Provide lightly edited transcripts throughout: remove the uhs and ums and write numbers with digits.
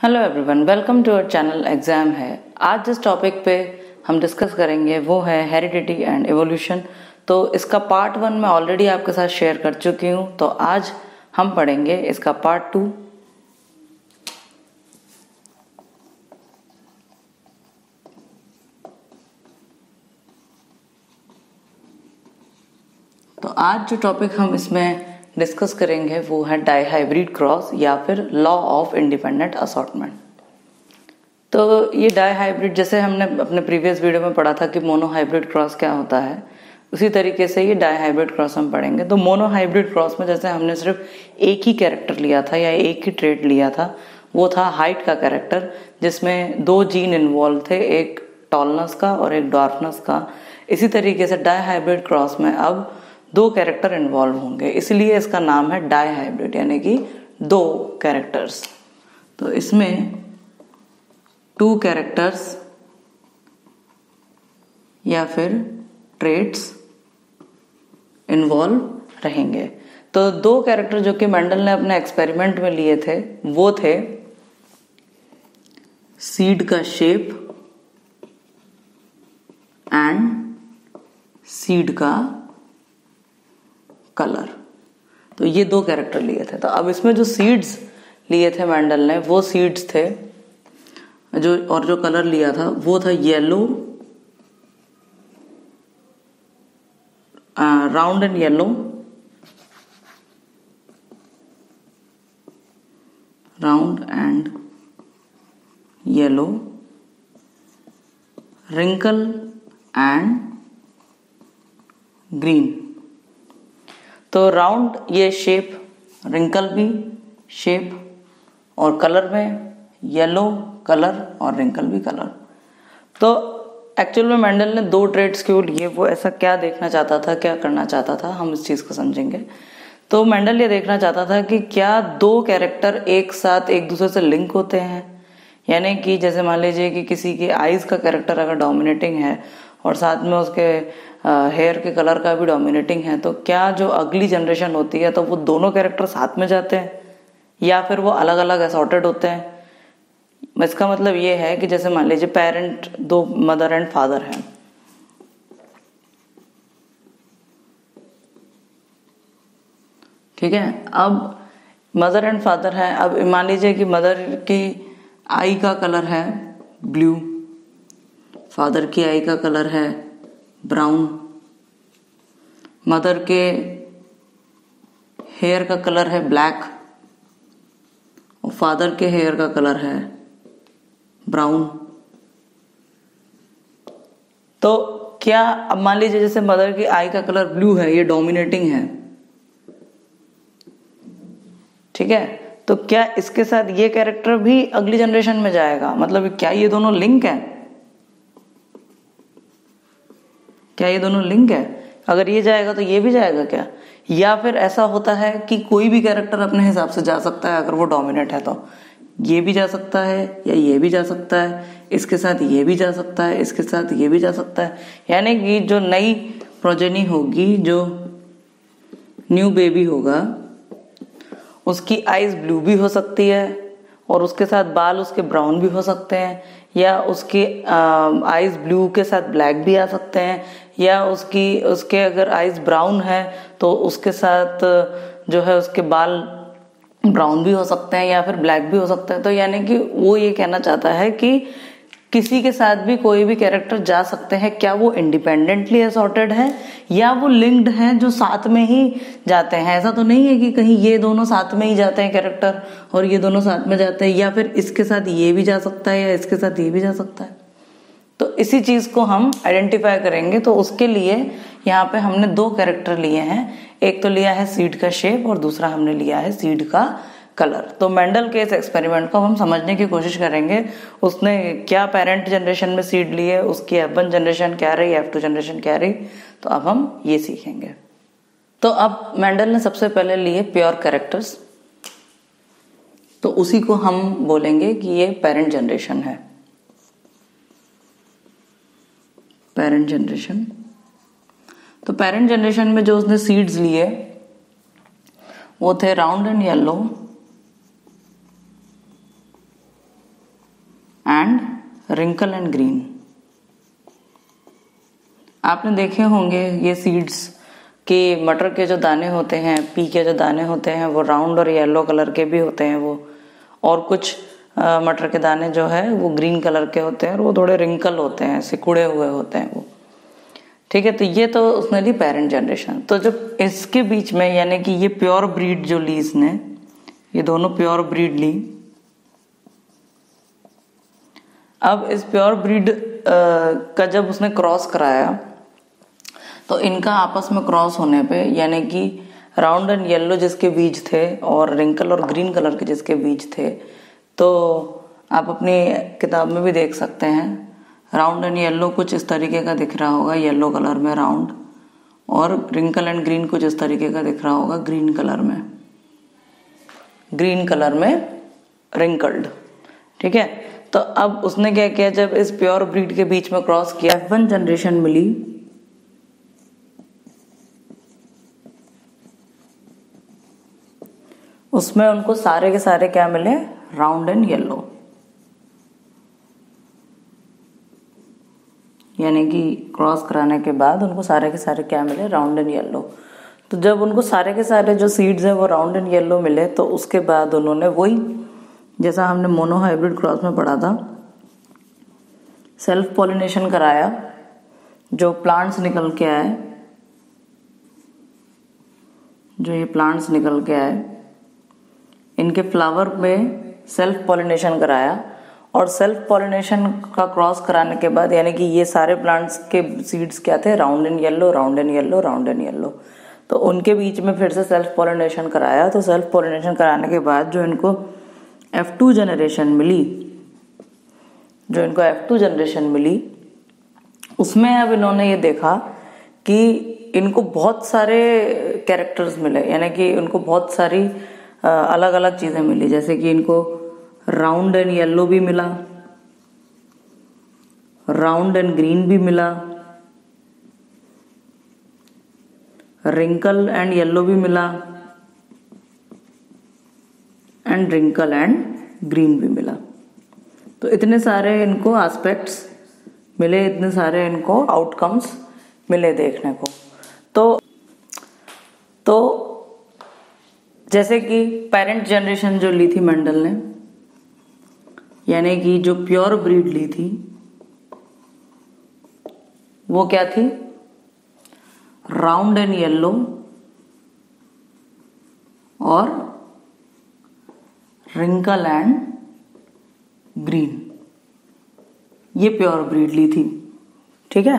Hello everyone, welcome to our channel exam है। आज जिस टॉपिक पे हम डिस्कस करेंगे वो है हेरिडिटी एंड एवोल्यूशन। तो इसका पार्ट 1 मैं ऑलरेडी आपके साथ शेयर कर चुकी हूँ, तो आज हम पढ़ेंगे इसका पार्ट 2। तो आज जो टॉपिक हम इसमें डिस्कस करेंगे वो है डाईहाइब्रिड क्रॉस या फिर लॉ ऑफ इंडिपेंडेंट असॉर्टमेंट। तो ये डाईहाइब्रिड, जैसे हमने अपने प्रीवियस वीडियो में पढ़ा था कि मोनोहाइब्रिड क्रॉस क्या होता है, उसी तरीके से ये डाईहाइब्रिड क्रॉस हम पढ़ेंगे। तो मोनोहाइब्रिड क्रॉस में जैसे हमने सिर्फ एक ही कैरेक्टर लिया था या एक ही ट्रेट लिया था, वो था हाइट का कैरेक्टर, जिसमें 2 जीन इन्वॉल्व थे, एक टॉलनेस का और एक डॉर्फनेस का। इसी तरीके से डाईहाइब्रिड क्रॉस में अब 2 कैरेक्टर इन्वॉल्व होंगे, इसलिए इसका नाम है डाईहाइब्रिड, यानी कि 2 कैरेक्टर्स। तो इसमें 2 कैरेक्टर्स या फिर ट्रेट्स इन्वॉल्व रहेंगे। तो 2 कैरेक्टर जो कि मेंडल ने अपने एक्सपेरिमेंट में लिए थे वो थे सीड का शेप एंड सीड का कलर। तो ये 2 कैरेक्टर लिए थे। तो अब इसमें जो सीड्स लिए थे मेंडल ने, वो सीड्स थे जो कलर लिया था वो था yellow, round and yellow, round and yellow, wrinkle and green. तो राउंड ये शेप, रिंकल भी शेप, और कलर में येलो कलर और रिंकल भी कलर। तो एक्चुअल में मेंडल ने 2 ट्रेड्स क्यों लिए, वो ऐसा क्या देखना चाहता था, क्या करना चाहता था, हम इस चीज को समझेंगे। तो मेंडल ये देखना चाहता था कि क्या 2 कैरेक्टर एक साथ एक दूसरे से लिंक होते हैं, यानी कि जैसे मान लीजिए कि किसी की आईज का कैरेक्टर अगर डोमिनेटिंग है और साथ में उसके हेयर के कलर का भी डोमिनेटिंग है, तो क्या जो अगली जनरेशन होती है तो वो दोनों कैरेक्टर साथ में जाते हैं या फिर वो अलग अलग असॉर्टेड होते हैं। इसका मतलब ये है कि जैसे मान लीजिए पेरेंट 2 मदर एंड फादर हैं, ठीक है। अब मदर एंड फादर है। अब मान लीजिए कि मदर की आई का कलर है ब्लू, फादर की आई का कलर है ब्राउन, मदर के हेयर का कलर है ब्लैक और फादर के हेयर का कलर है ब्राउन। तो क्या अब मान लीजिए जैसे मदर की आई का कलर ब्लू है, ये डोमिनेटिंग है, ठीक है। तो क्या इसके साथ ये कैरेक्टर भी अगली जनरेशन में जाएगा? मतलब क्या ये दोनों लिंक है? क्या ये दोनों लिंक है? अगर ये जाएगा तो ये भी जाएगा क्या? या फिर ऐसा होता है कि कोई भी कैरेक्टर अपने हिसाब से जा सकता है, अगर वो डोमिनेट है तो ये भी जा सकता है या ये भी जा सकता है, इसके साथ ये भी जा सकता है, इसके साथ ये भी जा सकता है। यानी कि जो नई प्रोजेनी होगी, जो न्यू बेबी होगा, उसकी आईज ब्लू भी हो सकती है और उसके साथ बाल उसके ब्राउन भी हो सकते हैं, या उसकी आईज ब्लू के साथ ब्लैक भी आ सकते हैं, या उसके अगर आईज ब्राउन है तो उसके साथ जो है उसके बाल ब्राउन भी हो सकते हैं या फिर ब्लैक भी हो सकते हैं। तो यानी कि वो ये कहना चाहता है कि किसी के साथ भी कोई भी कैरेक्टर जा सकते हैं। क्या वो इंडिपेंडेंटली असॉर्टेड है या वो लिंक्ड हैं जो साथ में ही जाते हैं? ऐसा तो नहीं है कि कहीं ये दोनों साथ में ही जाते हैं कैरेक्टर और ये दोनों साथ में जाते हैं, या फिर इसके साथ ये भी जा सकता है या इसके साथ ये भी जा सकता है। तो इसी चीज को हम आइडेंटिफाई करेंगे। तो उसके लिए यहाँ पे हमने 2 कैरेक्टर लिए हैं, एक तो लिया है सीड का शेप और दूसरा हमने लिया है सीड का कलर। तो मेंडल के इस एक्सपेरिमेंट को हम समझने की कोशिश करेंगे। उसने क्या पेरेंट जनरेशन में सीड लिए, उसकी F1 जनरेशन क्या रही, F2 जनरेशन क्या रही, तो अब हम ये सीखेंगे। तो अब मेंडल ने सबसे पहले लिए प्योर कैरेक्टर्स, तो उसी को हम बोलेंगे कि ये पेरेंट जनरेशन है, पेरेंट जनरेशन। तो पेरेंट जनरेशन में जो उसने सीड्स लिए वो थे round and yellow, and wrinkle and green. आपने देखे होंगे ये सीड्स कि मटर के जो दाने होते हैं, पी के जो दाने होते हैं वो राउंड और येलो कलर के भी होते हैं वो, और कुछ मटर के दाने जो है वो ग्रीन कलर के होते हैं और वो थोड़े रिंकल होते हैं, सिकुड़े हुए होते हैं वो। ठीक है, तो ये तो उसने ली पेरेंट जनरेशन। तो जब इसके बीच में यानी कि ये प्योर ब्रीड जो ली इसने, ये दोनों प्योर ब्रीड ली। अब इस प्योर ब्रीड का जब उसने क्रॉस कराया तो इनका आपस में क्रॉस होने पे यानी कि राउंड एंड येलो जिसके बीज थे और रिंकल और ग्रीन कलर के जिसके बीज थे, तो आप अपनी किताब में भी देख सकते हैं राउंड एंड येलो कुछ इस तरीके का दिख रहा होगा, येलो कलर में राउंड, और रिंकल एंड ग्रीन कुछ इस तरीके का दिख रहा होगा, ग्रीन कलर में रिंकल्ड। ठीक है, तो अब उसने क्या किया, जब इस प्योर ब्रीड के बीच में क्रॉस किया, F1 जनरेशन मिली, उसमें उनको सारे के सारे क्या मिले, राउंड एंड येलो, यानी कि क्रॉस कराने के बाद उनको सारे के सारे क्या मिले, राउंड एंड येलो। तो जब उनको सारे के सारे जो सीड्स हैं वो राउंड एंड येलो मिले, तो उसके बाद उन्होंने वही जैसा हमने मोनो हाइब्रिड क्रॉस में पढ़ा था, सेल्फ पॉलिनेशन कराया, जो प्लांट्स निकल के आए, जो ये प्लांट्स निकल के आए, इनके फ्लावर में सेल्फ पॉलिनेशन कराया, और सेल्फ पॉलिनेशन का क्रॉस कराने के बाद यानी कि ये सारे प्लांट्स के सीड्स क्या थे, round and yellow, round and yellow, round and yellow. तो उनके बीच में फिर से सेल्फ पॉलिनेशन कराया। तो सेल्फ पॉलिनेशन कराने के बाद जो इनको F2 जनरेशन मिली, उसमें अब इन्होंने ये देखा कि इनको बहुत सारे कैरेक्टर्स मिले, यानी कि उनको बहुत सारी अलग अलग चीजें मिली, जैसे कि इनको राउंड एंड येलो भी मिला, राउंड एंड ग्रीन भी मिला, रिंकल एंड येलो भी मिला, एंड रिंकल एंड ग्रीन भी मिला। तो इतने सारे इनको एस्पेक्ट्स मिले, इतने सारे इनको आउटकम्स मिले देखने को। तो जैसे कि पेरेंट जनरेशन जो ली थी मेंडल ने, यानी कि जो प्योर ब्रीड ली थी वो क्या थी, राउंड एंड येलो और रिंकल एंड ग्रीन, ये प्योर ब्रीड ली थी। ठीक है,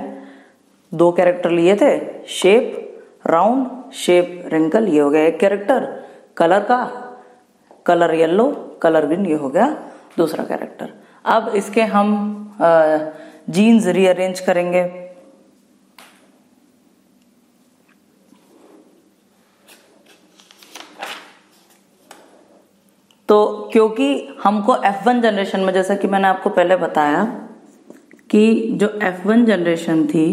2 कैरेक्टर लिए थे, शेप राउंड, शेप रिंकल, ये हो गया एक कैरेक्टर। कलर का, कलर येलो, कलर ग्रीन, ये हो गया दूसरा कैरेक्टर। अब इसके हम जीन्स रीअरेंज करेंगे। तो क्योंकि हमको F1 जनरेशन में, जैसा कि मैंने आपको पहले बताया कि जो F1 जनरेशन थी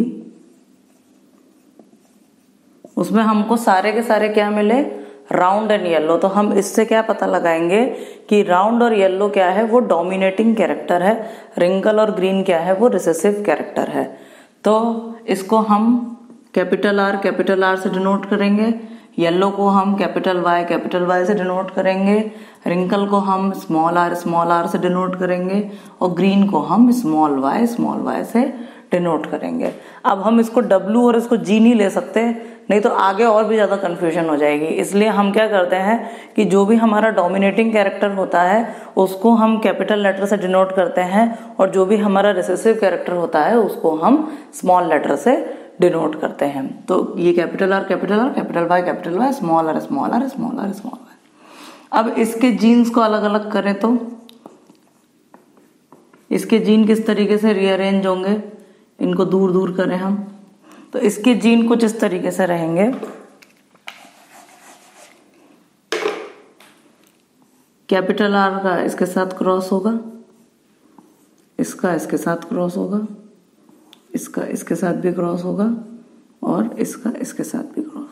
उसमें हमको सारे के सारे क्या मिले, राउंड एंड येलो। तो हम इससे क्या पता लगाएंगे कि राउंड और येलो क्या है, वो डोमिनेटिंग कैरेक्टर है, रिंकल और ग्रीन क्या है, वो रिसेसिव कैरेक्टर है। तो इसको हम कैपिटल आर से डिनोट करेंगे, येलो को हम कैपिटल वाई से डिनोट करेंगे, रिंकल को हम स्मॉल आर से डिनोट करेंगे, और ग्रीन को हम स्मॉल वाई से डिनोट करेंगे। अब हम इसको W और इसको G नहीं ले सकते, नहीं तो आगे और भी ज्यादा कंफ्यूजन हो जाएगी। इसलिए हम क्या करते हैं कि जो भी हमारा डोमिनेटिंग कैरेक्टर होता है उसको हम कैपिटल लेटर से डिनोट करते हैं, और जो भी हमारा रिसेसिव कैरेक्टर होता है उसको हम स्मॉल लेटर से डिनोट करते हैं। तो ये capital R, capital Y, small R. अब इसके जीन्स को अलग अलग करें तो इसके जीन किस तरीके से रीअरेंज होंगे, इनको दूर दूर करें हम, तो इसके जीन कुछ इस तरीके से रहेंगे। कैपिटल आर का इसके साथ क्रॉस होगा, इसका इसके साथ क्रॉस होगा, इसका इसके साथ भी क्रॉस होगा, और इसका इसके साथ भी क्रॉस होगा।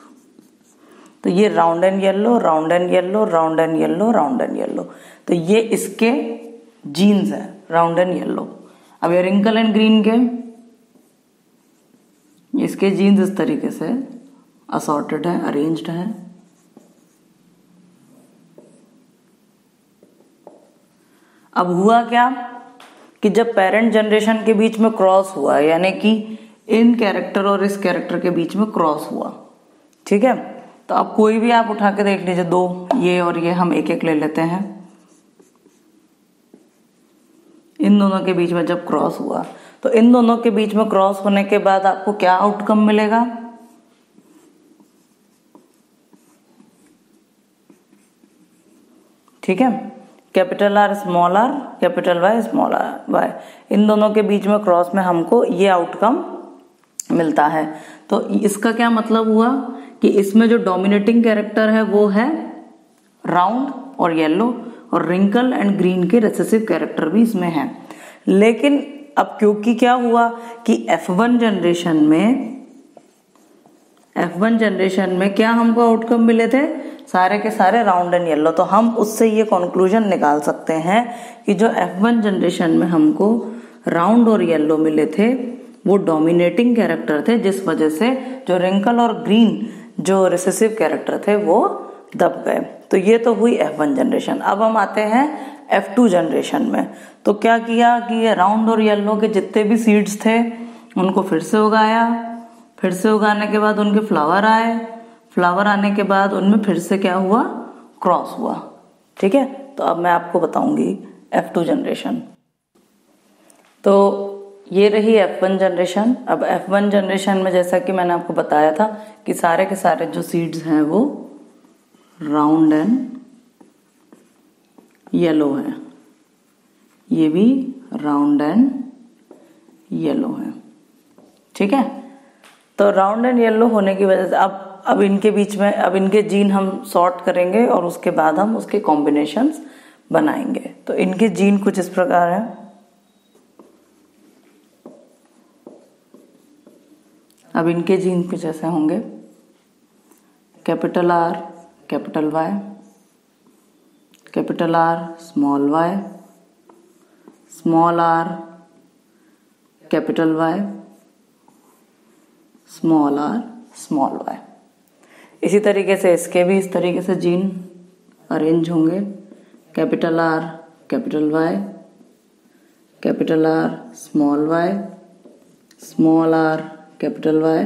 तो ये राउंड एंड येलो। तो ये इसके जीन्स हैं। Round and yellow. अब ये रिंकल एंड ग्रीन के इसके जीन्स इस तरीके से असॉर्टेड है, अरेंज्ड है। अब हुआ क्या कि जब पेरेंट जनरेशन के बीच में क्रॉस हुआ, यानी कि इन कैरेक्टर और इस कैरेक्टर के बीच में क्रॉस हुआ, ठीक है, तो अब कोई भी आप उठा के देख लीजिए, दो ये और ये हम एक एक ले लेते हैं। इन दोनों के बीच में जब क्रॉस हुआ तो इन दोनों के बीच में क्रॉस होने के बाद आपको क्या आउटकम मिलेगा? ठीक है, capital R small R, capital Y small R Y, इन दोनों के बीच में क्रॉस में हमको ये आउटकम मिलता है। तो इसका क्या मतलब हुआ कि इसमें जो डोमिनेटिंग कैरेक्टर है वो है राउंड और येलो, और रिंकल एंड ग्रीन के रिसेसिव कैरेक्टर भी इसमें है। लेकिन अब क्योंकि क्या हुआ कि F1 जनरेशन में क्या हमको आउटकम मिले थे? सारे के सारे राउंड एंड येलो। तो हम उससे ये कंक्लूजन निकाल सकते हैं कि जो F1 जनरेशन में हमको राउंड और येलो मिले थे वो डोमिनेटिंग कैरेक्टर थे, जिस वजह से जो रिंकल और ग्रीन जो रिसेसिव कैरेक्टर थे वो दब गए। तो ये तो हुई F1 जनरेशन। अब हम आते हैं F2 जनरेशन में। तो क्या किया कि ये राउंड और येलो के जितने भी सीड्स थे उनको फिर से उगाया, फिर से उगाने के बाद उनके फ्लावर आए, फ्लावर आने के बाद उनमें फिर से क्या हुआ? क्रॉस हुआ। ठीक है, तो अब मैं आपको बताऊंगी F2 जनरेशन। तो ये रही F1 जनरेशन। अब F1 जनरेशन में जैसा कि मैंने आपको बताया था कि सारे के सारे जो सीड्स हैं वो राउंड एंड येलो है, ये भी राउंड एंड येलो है। ठीक है, तो राउंड एंड येलो होने की वजह से अब इनके बीच में अब इनके जीन हम सॉर्ट करेंगे और उसके बाद हम उसके कॉम्बिनेशंस बनाएंगे। तो इनके जीन कुछ इस प्रकार है। अब इनके जीन कुछ ऐसे होंगे, capital R capital Y, capital R small Y, small R capital Y, small R small Y. इसी तरीके से इसके भी इस तरीके से जीन अरेंज होंगे, capital R capital Y, capital R small Y, small R capital Y,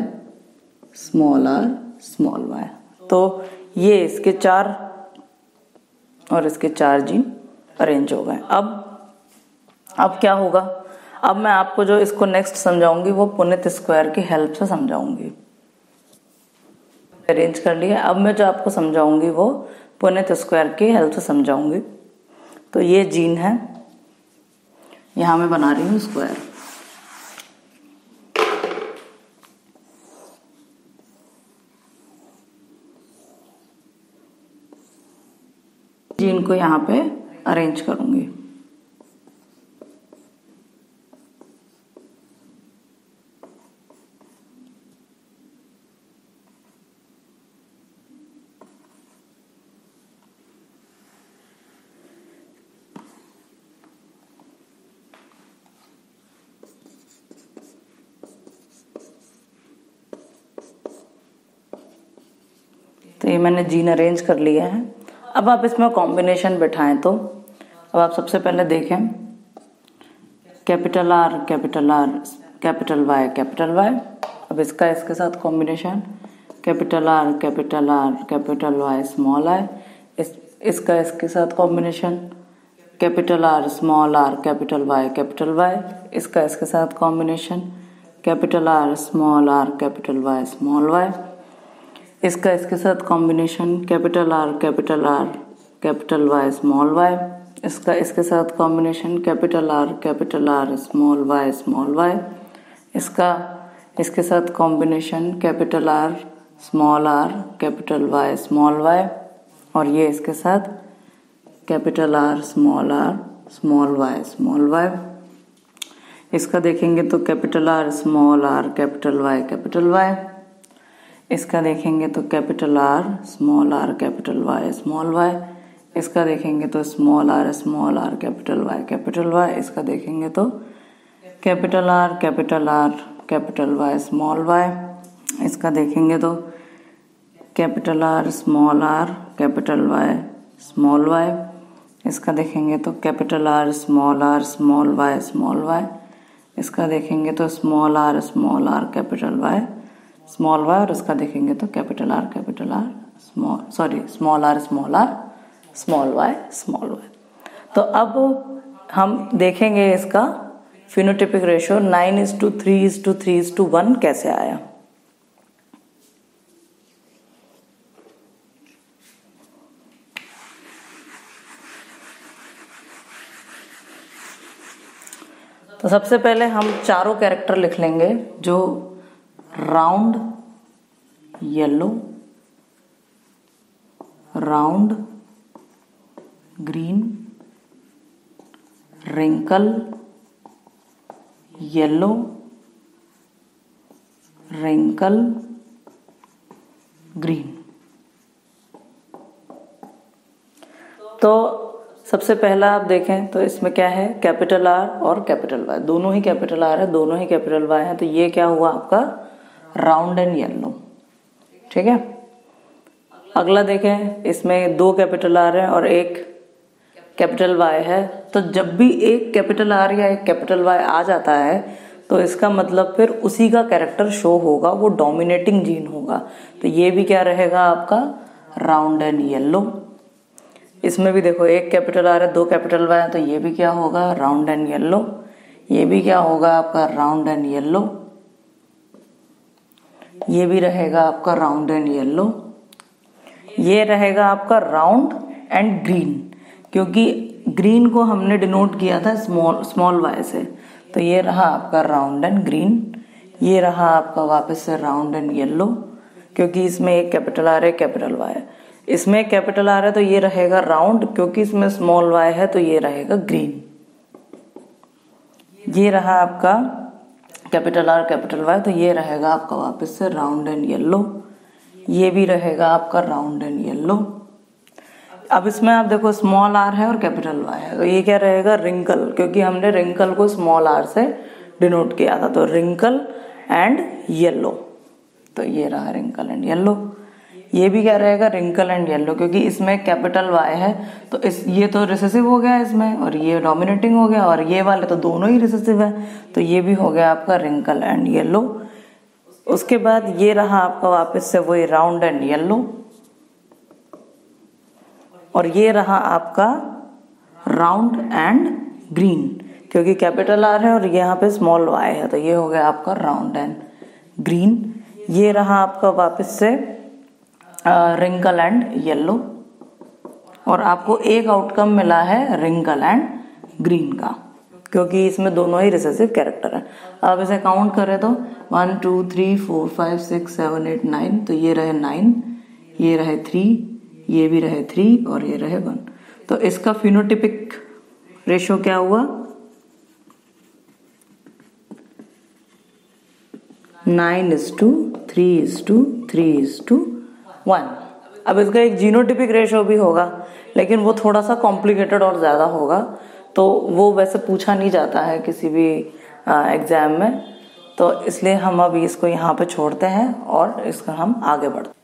small R small Y. तो ये इसके 4 और इसके 4 जीन अरेंज हो गए। अब क्या होगा? अब मैं आपको जो इसको नेक्स्ट समझाऊंगी वो पुनेट स्क्वायर की हेल्प से समझाऊंगी। अरेंज कर लिया। अब मैं जो आपको समझाऊंगी वो पुनेट स्क्वायर की हेल्प से समझाऊंगी। तो ये जीन है, यहां मैं बना रही हूं स्क्वायर। जीन को यहाँ पे अरेंज करूंगी। तो ये मैंने जीन अरेंज कर लिया है। अब आप इसमें कॉम्बिनेशन बैठाएं तो अब आप सबसे पहले देखें, capital R capital Y capital Y. अब इसका इसके साथ combination capital R capital Y small I. इसका इसके साथ combination capital R small R capital Y capital Y. इसका इसके साथ combination capital R small R capital Y small Y. इसका इसके साथ combination capital R capital Y small Y. इसका इसके साथ combination capital R small Y. इसका इसके साथ combination capital R capital Y small Y. और ये इसके साथ कैपिटल आर स्मॉल वाई। इसका देखेंगे तो कैपिटल आर कैपिटल वाई। इसका देखेंगे तो capital R capital Y small Y. इसका देखेंगे तो स्मॉल आर कैपिटल वाई, इसका देखेंगे तो capital R capital Y small Y, इसका देखेंगे तो capital R capital Y small Y, इसका देखेंगे तो capital R small Y small Y, इसका देखेंगे तो small R capital Y small Y, और इसका देखेंगे तो capital R small R small Y small Y. तो अब हम देखेंगे इसका फिनोटिपिक रेशियो 9:3:3:1 कैसे आया। तो सबसे पहले हम चारों कैरेक्टर लिख लेंगे जो round yellow, round green, wrinkle yellow, wrinkle green. तो सबसे पहला आप देखें तो इसमें क्या है, कैपिटल आर और कैपिटल वाई, दोनों ही कैपिटल आर है, दोनों ही कैपिटल वाई है, तो ये क्या हुआ आपका राउंड एंड येलो। ठीक है, अगला देखें, इसमें 2 कैपिटल आर है और 1 कैपिटल वाई है, तो जब भी एक कैपिटल आर या एक कैपिटल वाई आ जाता है तो इसका मतलब फिर उसी का कैरेक्टर शो होगा, वो डोमिनेटिंग जीन होगा। तो ये भी क्या रहेगा आपका राउंड एंड येलो। इसमें भी देखो 1 कैपिटल आर है 2 कैपिटल वाई है, तो ये भी क्या होगा राउंड एंड येलो, ये भी क्या होगा आपका राउंड एंड येलो, ये भी रहेगा आपका राउंड एंड येलो, ये रहेगा आपका राउंड एंड ग्रीन, क्योंकि ग्रीन को हमने डिनोट किया था स्मॉल वाई से, तो ये रहा आपका राउंड एंड ग्रीन, ये रहा आपका वापस से राउंड एंड येलो, क्योंकि इसमें 1 कैपिटल आर है कैपिटल वाई है, इसमें कैपिटल आर है तो ये रहेगा राउंड, क्योंकि इसमें स्मॉल वाई है तो ये रहेगा ग्रीन। ये रहा आपका कैपिटल आर कैपिटल वाई, तो ये रहेगा आपका वापस से राउंड एंड येलो, ये भी रहेगा आपका राउंड एंड येलो। अब इसमें आप देखो स्मॉल आर है और कैपिटल वाई है, तो ये क्या रहेगा रिंकल, क्योंकि हमने रिंकल को स्मॉल आर से डिनोट किया था, तो रिंकल एंड येलो, तो ये रहा रिंकल एंड येलो। ये भी क्या रहेगा रिंकल एंड येलो, क्योंकि इसमें कैपिटल वाई है तो ये तो रिसेसिव हो गया इसमें, और ये डोमिनेटिंग हो गया, और ये वाले तो दोनों ही रिसेसिव है, तो ये भी हो गया आपका रिंकल एंड येलो। उसके बाद ये रहा आपका वापस से वही राउंड एंड येलो, और ये रहा आपका राउंड एंड ग्रीन, क्योंकि कैपिटल आर है और यहाँ पे स्मॉल वाई है, तो ये हो गया आपका राउंड एंड ग्रीन। ये रहा आपका वापस से रिंकल एंड येलो, और आपको एक आउटकम मिला है रिंकल एंड ग्रीन का, क्योंकि इसमें दोनों ही रिसेसिव कैरेक्टर है। अब इसे काउंट करें तो 1 2 3 4 5 6 7 8 9, तो ये रहे 9, ये रहे 3, ये भी रहे 3 और ये रहे 1। तो इसका फिनोटिपिक रेशियो क्या हुआ 9:3:3:1। अब इसका एक जीनोटिपिक रेशियो भी होगा, लेकिन वो थोड़ा सा कॉम्प्लिकेटेड और ज़्यादा होगा, तो वो वैसे पूछा नहीं जाता है किसी भी एग्जाम में, तो इसलिए हम अभी इसको यहाँ पे छोड़ते हैं और इसका हम आगे बढ़ते हैं।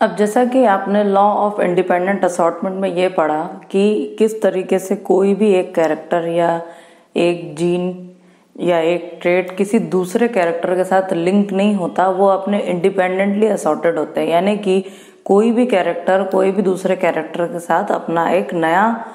अब जैसा कि आपने लॉ ऑफ इंडिपेंडेंट असॉर्टमेंट में ये पढ़ा कि किस तरीके से कोई भी एक कैरेक्टर या एक जीन या एक ट्रेट किसी दूसरे कैरेक्टर के साथ लिंक नहीं होता, वो अपने इंडिपेंडेंटली असॉर्टेड होते हैं, यानी कि कोई भी कैरेक्टर कोई भी दूसरे कैरेक्टर के साथ अपना एक नया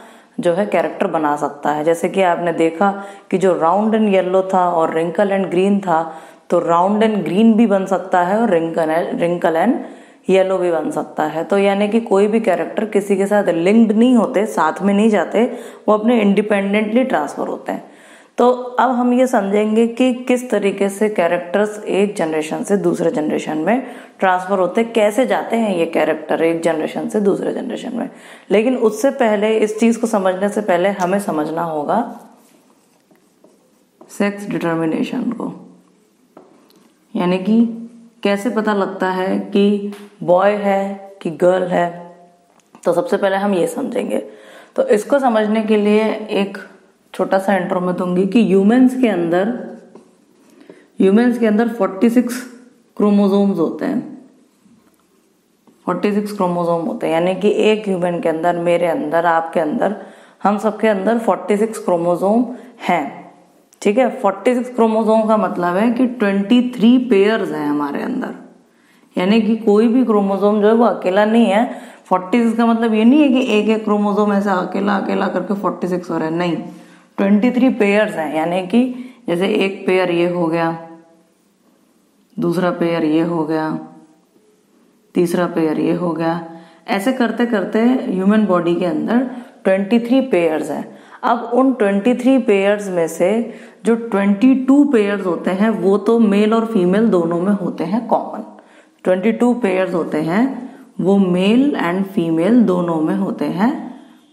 जो है कैरेक्टर बना सकता है। जैसे कि आपने देखा कि जो राउंड एंड येलो था और रिंकल एंड ग्रीन था, तो राउंड एंड ग्रीन भी बन सकता है और रिंकल एंड येलो भी बन सकता है। तो यानी कि कोई भी कैरेक्टर किसी के साथ लिंक्ड नहीं होते, साथ में नहीं जाते, वो अपने इंडिपेंडेंटली ट्रांसफर होते हैं। तो अब हम ये समझेंगे कि किस तरीके से कैरेक्टर्स एक जनरेशन से दूसरे जनरेशन में ट्रांसफर होते हैं, कैसे जाते हैं ये कैरेक्टर एक जनरेशन से दूसरे जनरेशन में। लेकिन उससे पहले, इस चीज को समझने से पहले हमें समझना होगा सेक्स डिटर्मिनेशन को, यानी कि कैसे पता लगता है कि बॉय है कि गर्ल है। तो सबसे पहले हम ये समझेंगे। तो इसको समझने के लिए एक छोटा सा इंट्रो में दूंगी कि ह्यूमंस के अंदर 46 क्रोमोसोम्स होते हैं। 46 क्रोमोसोम होते हैं, यानी कि एक ह्यूमन के अंदर, मेरे अंदर, आपके अंदर, हम सबके अंदर 46 क्रोमोसोम हैं। ठीक है, 46 क्रोमोसोम का मतलब है कि 23 पेयर्स हैं हमारे अंदर, यानी कि कोई भी क्रोमोसोम जो है वो अकेला नहीं है। 46 का मतलब ये नहीं है कि एक एक क्रोमोसोम ऐसा अकेला अकेला करके 46 हो रहा है, नहीं, 23 पेयर्स हैं। यानी कि जैसे एक पेयर ये हो गया, दूसरा पेयर ये हो गया, तीसरा पेयर ये हो गया, ऐसे करते करते ह्यूमन बॉडी के अंदर 23 पेयर्स हैं। अब उन 23 पेयर्स में से जो 22 पेयर्स होते हैं वो तो मेल और फीमेल दोनों में होते हैं कॉमन। 22 पेयर्स होते हैं वो मेल एंड फीमेल दोनों में होते हैं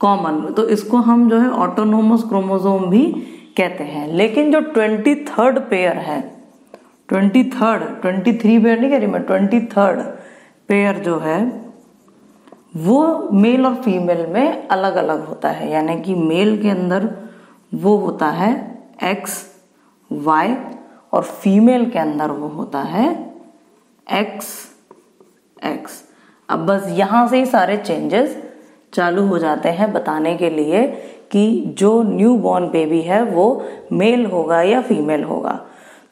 कॉमन। तो इसको हम जो है ऑटोनोमस क्रोमोसोम भी कहते हैं। लेकिन जो 23rd पेयर है, 23 पेयर नहीं कह रही मैं, 23rd पेयर जो है वो मेल और फीमेल में अलग अलग होता है। यानी कि मेल के अंदर वो होता है X, Y और फीमेल के अंदर वो होता है X, X। अब बस यहां से ही सारे चेंजेस चालू हो जाते हैं बताने के लिए कि जो न्यू बॉर्न बेबी है वो मेल होगा या फीमेल होगा।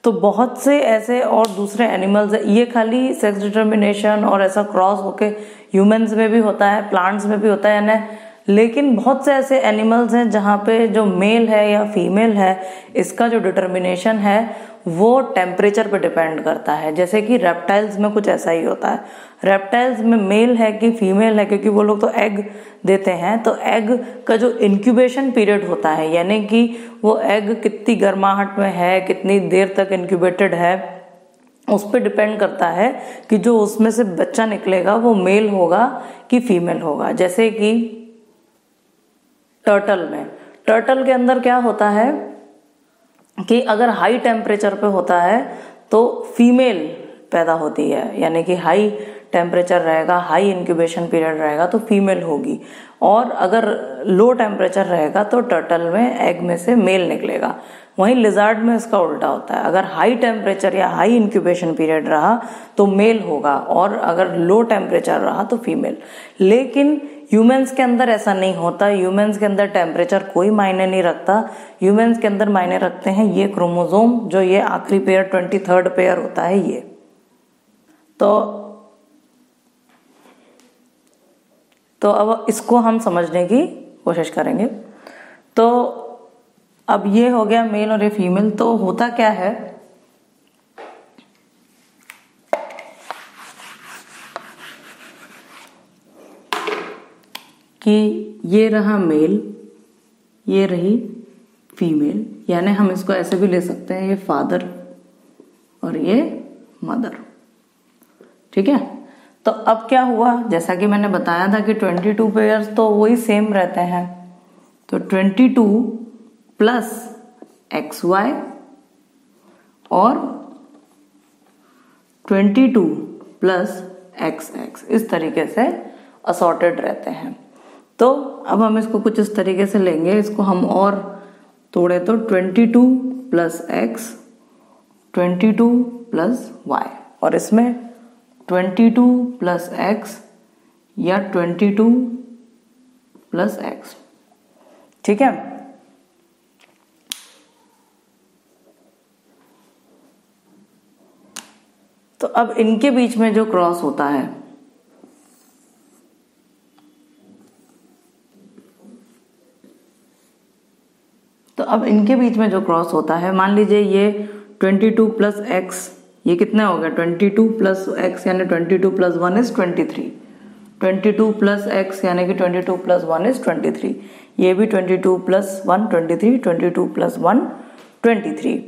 तो बहुत से ऐसे और दूसरे एनिमल्स है, ये खाली सेक्स डिटर्मिनेशन और ऐसा क्रॉस होके ह्यूमंस में भी होता है, प्लांट्स में भी होता है ना, लेकिन बहुत से ऐसे एनिमल्स हैं जहाँ पे जो मेल है या फीमेल है इसका जो डिटर्मिनेशन है वो टेम्परेचर पे डिपेंड करता है। जैसे कि रेप्टाइल्स में कुछ ऐसा ही होता है। रेप्टाइल्स में मेल है कि फीमेल है, क्योंकि वो लोग तो एग देते हैं, तो एग का जो इंक्यूबेशन पीरियड होता है, यानी कि वो एग कितनी गर्माहट में है, कितनी देर तक इंक्यूबेटेड है, उस पर डिपेंड करता है कि जो उसमें से बच्चा निकलेगा वो मेल होगा कि फीमेल होगा। जैसे कि टर्टल के अंदर क्या होता है कि अगर हाई टेम्परेचर पे होता है तो फीमेल पैदा होती है, यानी कि हाई टेम्परेचर रहेगा, हाई इंक्यूबेशन पीरियड रहेगा तो फीमेल होगी। और अगर लो टेम्परेचर रहेगा तो टर्टल में एग में से मेल निकलेगा। वहीं लिजार्ड में इसका उल्टा होता है, अगर हाई टेम्परेचर या हाई इंक्यूबेशन पीरियड रहा तो मेल होगा और अगर लो टेम्परेचर रहा तो फीमेल। लेकिन ह्यूमंस के अंदर ऐसा नहीं होता। ह्यूमंस के अंदर टेम्परेचर कोई मायने नहीं रखता। ह्यूमंस के अंदर मायने रखते हैं ये क्रोमोसोम, जो ये आखिरी पेयर 23rd पेयर होता है ये। तो अब इसको हम समझने की कोशिश करेंगे। तो अब ये हो गया मेल और ये फीमेल। तो होता क्या है कि ये रहा मेल, ये रही फीमेल, यानी हम इसको ऐसे भी ले सकते हैं, ये फादर और ये मदर। ठीक है, तो अब क्या हुआ, जैसा कि मैंने बताया था कि 22 पेयर्स तो वही सेम रहते हैं। तो 22 प्लस XY और 22 प्लस XX इस तरीके से असॉर्टेड रहते हैं। तो अब हम इसको कुछ इस तरीके से लेंगे, इसको हम और तोड़े तो 22 प्लस X, 22 प्लस Y और इसमें 22 प्लस X या 22 प्लस X। ठीक है, तो अब इनके बीच में जो क्रॉस होता है मान लीजिए ये 22 प्लस X, ये कितना हो गया 22 प्लस X यानी 22 प्लस 1 इज 23, 22 प्लस X यानी कि 22 प्लस 1 इज 23, ये भी 22 प्लस 1 23, 22 प्लस 1 23।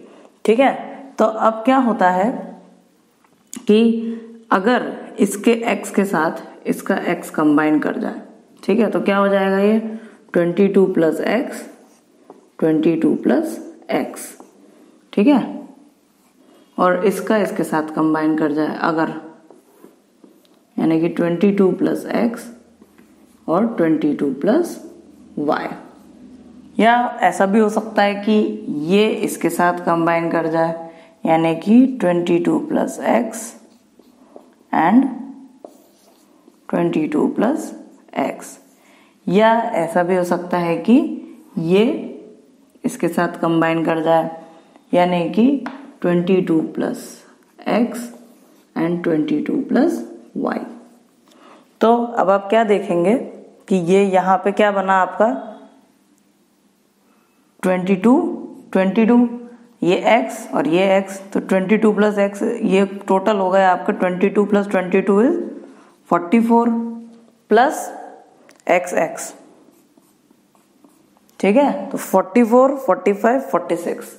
ठीक है, तो अब क्या होता है कि अगर इसके X के साथ इसका X कंबाइन कर जाए, ठीक है, तो क्या हो जाएगा ये 22 प्लस X, 22 प्लस X। ठीक है, और इसका इसके साथ कंबाइन कर जाए अगर, यानी कि 22 प्लस X और 22 प्लस वाई। या ऐसा भी हो सकता है कि ये इसके साथ कंबाइन कर जाए, यानी कि 22 plus X and 22 plus x. या ऐसा भी हो सकता है कि ये इसके साथ कंबाइन कर जाए, यानी कि 22 plus X and 22 plus Y. तो अब आप क्या देखेंगे कि ये यहाँ पे क्या बना आपका 22 ये x और ये x, तो 22 प्लस एक्स, ये टोटल हो गया आपका 22 प्लस 22 इज 44 प्लस x। ठीक है, तो 44, 45, 46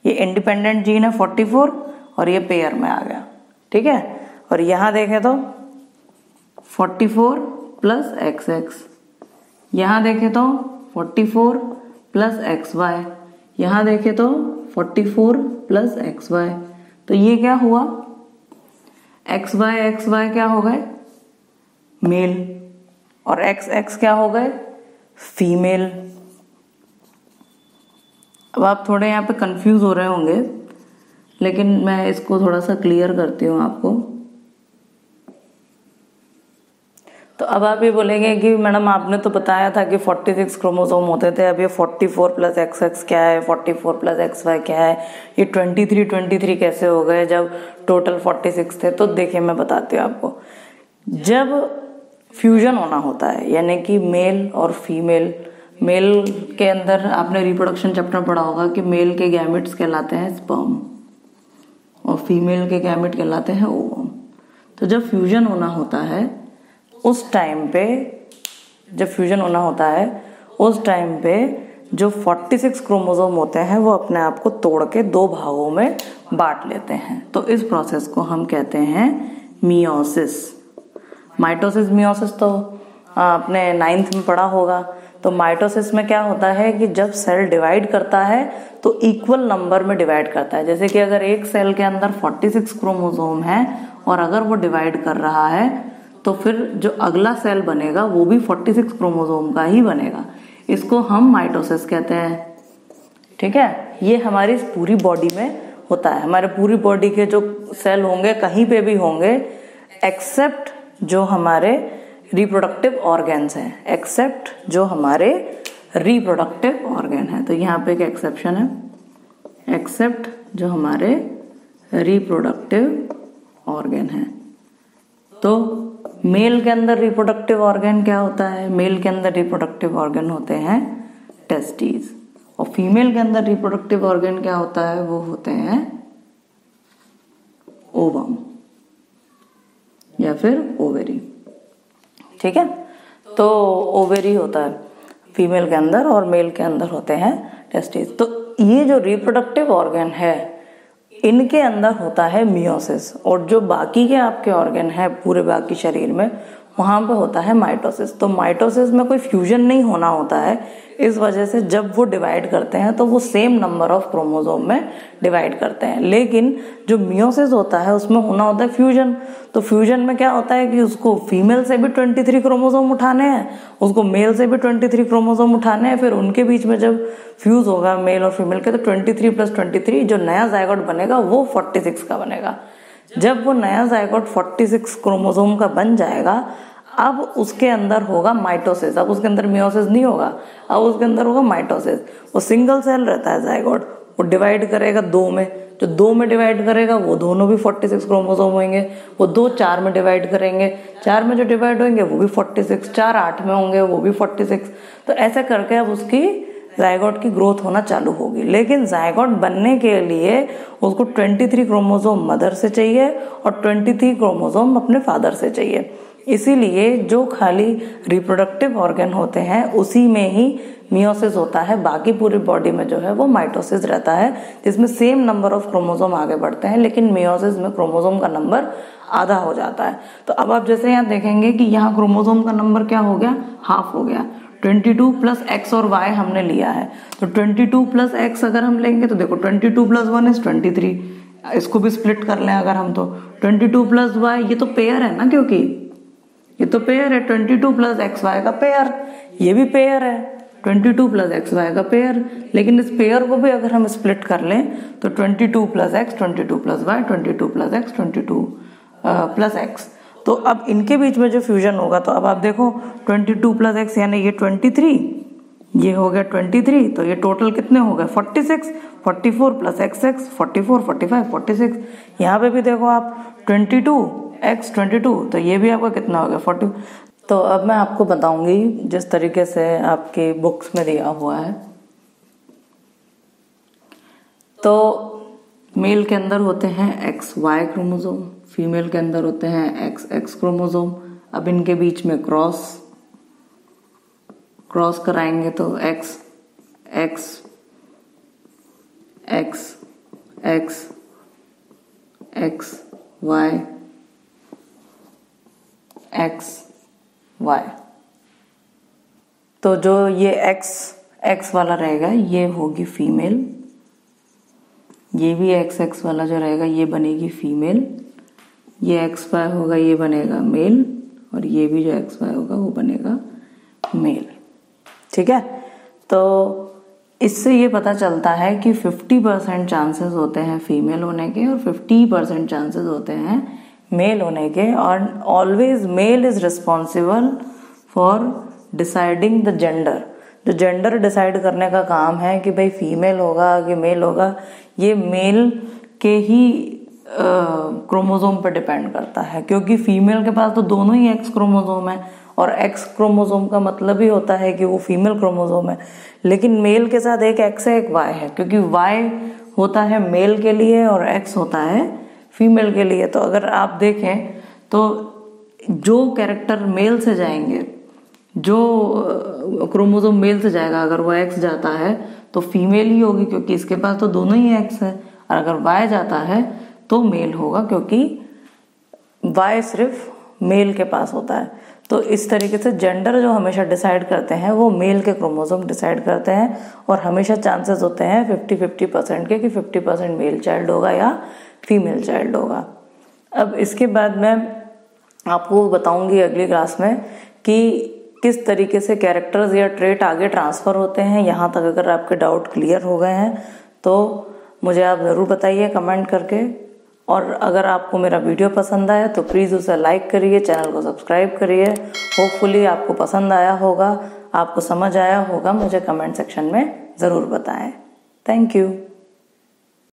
ये इंडिपेंडेंट जीन है 44 और ये पेयर में आ गया। ठीक है, और यहाँ देखें तो 44 प्लस XX, यहाँ देखें तो 44 प्लस XY, यहाँ देखें तो 44 प्लस XY। तो ये क्या हुआ, XY क्या हो गए मेल और XX क्या हो गए फीमेल। अब आप थोड़े यहाँ पे कंफ्यूज हो रहे होंगे, लेकिन मैं इसको थोड़ा सा क्लियर करती हूँ आपको। तो अब आप ये बोलेंगे कि मैडम आपने तो बताया था कि 46 क्रोमोसोम होते थे, अब ये 44 प्लस XX क्या है, 44 प्लस XY क्या है, ये 23 कैसे हो गए जब टोटल 46 थे। तो देखिए मैं बताती हूँ आपको, जब फ्यूजन होना होता है यानी कि मेल और फीमेल, मेल के अंदर आपने रिप्रोडक्शन चैप्टर पढ़ा होगा कि मेल के गैमेट्स कहलाते हैं स्पर्म और फीमेल के गैमेट कहलाते हैं ओवम। तो जब फ्यूजन होना होता है उस टाइम पे, जब फ्यूजन होना होता है उस टाइम पे जो 46 क्रोमोसोम होते हैं वो अपने आप को तोड़ के दो भागों में बांट लेते हैं। तो इस प्रोसेस को हम कहते हैं मियोसिस। माइटोसिस मियोसिस तो आपने 9th में पढ़ा होगा। तो माइटोसिस में क्या होता है कि जब सेल डिवाइड करता है तो इक्वल नंबर में डिवाइड करता है। जैसे कि अगर एक सेल के अंदर 46 क्रोमोसोम है और अगर वो डिवाइड कर रहा है तो फिर जो अगला सेल बनेगा वो भी 46 क्रोमोसोम का ही बनेगा। इसको हम माइटोसिस कहते हैं। ठीक है, ये हमारी पूरी बॉडी में होता है। हमारे पूरी बॉडी के जो सेल होंगे कहीं पे भी होंगे एक्सेप्ट जो हमारे रिप्रोडक्टिव ऑर्गन्स हैं, एक्सेप्ट जो हमारे रिप्रोडक्टिव ऑर्गन है। तो यहाँ पे एक एक्सेप्शन है, एक्सेप्ट जो हमारे रिप्रोडक्टिव ऑर्गन है। तो मेल के अंदर रिप्रोडक्टिव ऑर्गन क्या होता है, मेल के अंदर रिप्रोडक्टिव ऑर्गन होते हैं टेस्टिस और फीमेल के अंदर रिप्रोडक्टिव ऑर्गन क्या होता है, वो होते हैं ओवम या फिर ओवेरी। ठीक है, तो ओवेरी होता है फीमेल के अंदर और मेल के अंदर होते हैं टेस्टिस। तो ये जो रिप्रोडक्टिव ऑर्गन है इनके अंदर होता है मियोसिस और जो बाकी के आपके ऑर्गन है पूरे बाकी शरीर में वहां पे होता है माइटोसिस। तो माइटोसिस में कोई फ्यूजन नहीं होना होता है, इस वजह से जब वो डिवाइड करते हैं तो वो सेम नंबर ऑफ क्रोमोसोम में डिवाइड करते हैं। लेकिन जो मियोसिस होता है उसमें होना होता है फ्यूजन। तो फ्यूजन में क्या होता है कि उसको फीमेल से भी 23 क्रोमोसोम उठाने हैं, उसको मेल से भी 23 क्रोमोसोम उठाने हैं, फिर उनके बीच में जब फ्यूज होगा मेल और फीमेल के तो 23 प्लस 23 जो नया जायगोट बनेगा वो 46 का बनेगा। जब वो नया जायगोट 46 क्रोमोसोम का बन जाएगा अब उसके अंदर होगा माइटोसिस। अब उसके अंदर मियोसिस नहीं होगा, अब उसके अंदर होगा माइटोसिस। वो सिंगल सेल रहता है जायगोट, वो डिवाइड करेगा 2 में, जो 2 में डिवाइड करेगा वो दोनों भी 46 क्रोमोसोम होंगे। वो 2 4 में डिवाइड करेंगे, 4 में जो डिवाइड होंगे वो भी 46, 4 8 में होंगे वो भी 46। तो ऐसे करके अब उसकी जायगोट की ग्रोथ होना चालू होगी। लेकिन जायगोट बनने के लिए उसको 23 क्रोमोसोम मदर से चाहिए और 23 क्रोमोसोम अपने फादर से चाहिए। इसीलिए जो खाली रिप्रोडक्टिव ऑर्गन होते हैं उसी में ही मियोसिस होता है, बाकी पूरी बॉडी में जो है वो माइटोसिस रहता है जिसमें सेम नंबर ऑफ क्रोमोसोम आगे बढ़ते हैं, लेकिन मियोसिस में क्रोमोसोम का नंबर आधा हो जाता है। तो अब आप जैसे यहाँ देखेंगे कि यहाँ क्रोमोसोम का नंबर क्या हो गया, हाफ हो गया। 22 प्लस एक्स और वाई हमने लिया है, तो 22 प्लस एक्स अगर हम लेंगे तो देखो 22 प्लस 1 इज 23, इसको भी स्प्लिट कर लें अगर हम तो 22 प्लस वाई, ये तो पेयर है ना, क्योंकि ये तो पेयर है, 22 प्लस एक्स वाई का पेयर, ये भी पेयर है 22 प्लस एक्स वाई का पेयर। लेकिन इस पेयर को भी अगर हम स्प्लिट कर लें तो 22 plus X, 22 plus Y, 22 plus X, 22 plus X. तो अब इनके बीच में जो फ्यूजन होगा, तो अब आप देखो 22 प्लस एक्स यानी ये 23, ये हो गया 23, तो ये टोटल कितने हो गए 46, 44 प्लस एक्स एक्स 44, 45, 46। यहाँ पे भी देखो आप 22 एक्स 22, तो ये भी आपका कितना हो गया 40। तो अब मैं आपको बताऊंगी जिस तरीके से आपके बुक्स में दिया हुआ है। तो मेल के अंदर होते हैं एक्स वाई क्रोमोसोम, फीमेल के अंदर होते हैं एक्स एक्स क्रोमोसोम। अब इनके बीच में क्रॉस कराएंगे तो X X X X X Y X Y. तो जो ये एक्स एक्स वाला रहेगा ये होगी फीमेल, ये भी एक्स एक्स वाला जो रहेगा ये बनेगी फीमेल, ये एक्स वाई होगा ये बनेगा मेल, और ये भी जो एक्स वाई होगा वो बनेगा मेल। ठीक है, तो इससे ये पता चलता है कि 50% चांसेस होते हैं फीमेल होने के और 50% चांसेस होते हैं मेल होने के। और always male is responsible for deciding the gender. जो जेंडर डिसाइड करने का काम है कि भाई फीमेल होगा कि मेल होगा, ये मेल के ही क्रोमोसोम पर डिपेंड करता है, क्योंकि फीमेल के पास तो दोनों ही एक्स क्रोमोसोम है, और एक्स क्रोमोसोम का मतलब ही होता है कि वो फीमेल क्रोमोसोम है। लेकिन मेल के साथ एक एक्स है एक वाई है, क्योंकि वाई होता है मेल के लिए और एक्स होता है फीमेल के लिए। तो अगर आप देखें तो जो कैरेक्टर मेल से जाएंगे, जो क्रोमोसोम मेल से जाएगा, अगर वो एक्स जाता है तो फीमेल ही होगी, क्योंकि इसके पास तो दोनों ही एक्स है। और अगर वाई जाता है तो मेल होगा, क्योंकि वाई सिर्फ मेल के पास होता है। तो इस तरीके से जेंडर जो हमेशा डिसाइड करते हैं वो मेल के क्रोमोसोम डिसाइड करते हैं, और हमेशा चांसेस होते हैं 50-50% के कि 50% मेल चाइल्ड होगा या फीमेल चाइल्ड होगा। अब इसके बाद मैं आपको बताऊंगी अगली क्लास में कि किस तरीके से कैरेक्टर्स या ट्रेट आगे ट्रांसफर होते हैं। यहाँ तक अगर आपके डाउट क्लियर हो गए हैं तो मुझे आप ज़रूर बताइए कमेंट करके। और अगर आपको मेरा वीडियो पसंद आया तो प्लीज़ उसे लाइक करिए, चैनल को सब्सक्राइब करिए। होपफुली आपको पसंद आया होगा, आपको समझ आया होगा। मुझे कमेंट सेक्शन में ज़रूर बताएं। Thank you.